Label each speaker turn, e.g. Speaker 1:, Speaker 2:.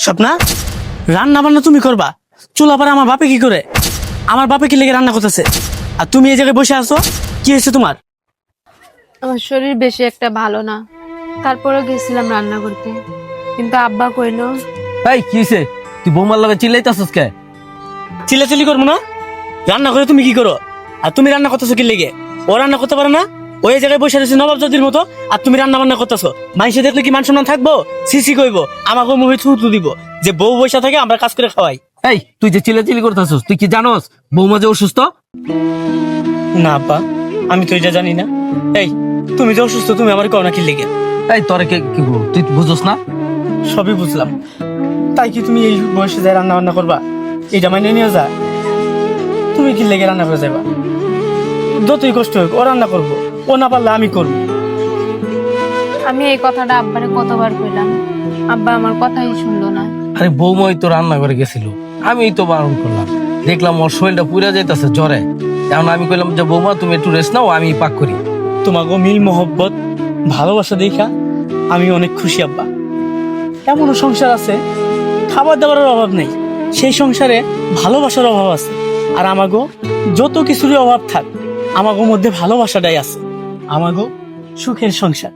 Speaker 1: স্বপ্না, রান্না বান্না তুমি করবা? চুলা পারে আমার বাপে কি করে? আমার বাপে কি লেগে রান্না করতেছে? আর তুমি এই জায়গায় বসে আছো, কি হয়েছে তোমার?
Speaker 2: আমার শরীর বেশি একটা ভালো না, তারপরে গেছিলাম রান্না করতে, কিন্তু আব্বা কইলো।
Speaker 3: এই কি হইছে? তুই বৌমার লগে চিল্লাইতাছস কে?
Speaker 1: চিল্লাচিল্লি করবো না? রান্না করে তুমি কি করো? আর তুমি রান্না করতেছো কি লেগে? ও রান্না করতে পারে না? ওই জায়গায় বসে রয়েছে নবাব জাতির মতো, আর তুমি রান্না বান্না করতেছো। মানুষে দেখলে কি মান সম্মান থাকবো? সিসি কইবো, আমাকে মুখে থুতু দিব যে বউ বসে থাকে আমরা কাজ করে খাওয়াই।
Speaker 3: এই তুই যে চিল্লাচিল্লি করতাছস, তুই কি জানোস বৌমা যে অসুস্থ?
Speaker 1: না আব্বা, আমি তো এটা জানি না। এই, তুমি যে অসুস্থ তুমি আমার কও না কি লেগে?
Speaker 3: এই তোরে কে কি বলবো, তুই বুঝোস না?
Speaker 1: সবই বুঝলাম, তাই কি তুমি এই বয়সে যায় রান্না বান্না করবা? এটা মাইনে নিয়ে যা। তুমি কি লেগে রান্না করে যাবা? যতই কষ্ট হোক ও রান্না করবো, ও না পারলে আমি করবো।
Speaker 2: আমি এই কথাটা আব্বারে কতবার কইলাম, আব্বা আমার কথাই শুনলো না।
Speaker 3: আরে বৌমাই তো রান্না করে গেছিল, আমিই তো বারণ করলাম। দেখলাম ওর শরীরটা পুড়ে যাইতাছে জ্বরে। এখন আমি কইলাম যে বৌমা তুমি একটু রেস্ট নাও, আমি পাক করি।
Speaker 1: তোমাকে মিল মোহব্বত ভালোবাসা দেখা আমি অনেক খুশি আব্বা। এমনও সংসার আছে খাবার দাবারের অভাব নেই, সেই সংসারে ভালোবাসার অভাব আছে। আর আমাগো যত কিছুরই অভাব থাক, আমাগো মধ্যে ভালোবাসাটাই আছে। আমাগো সুখের সংসার।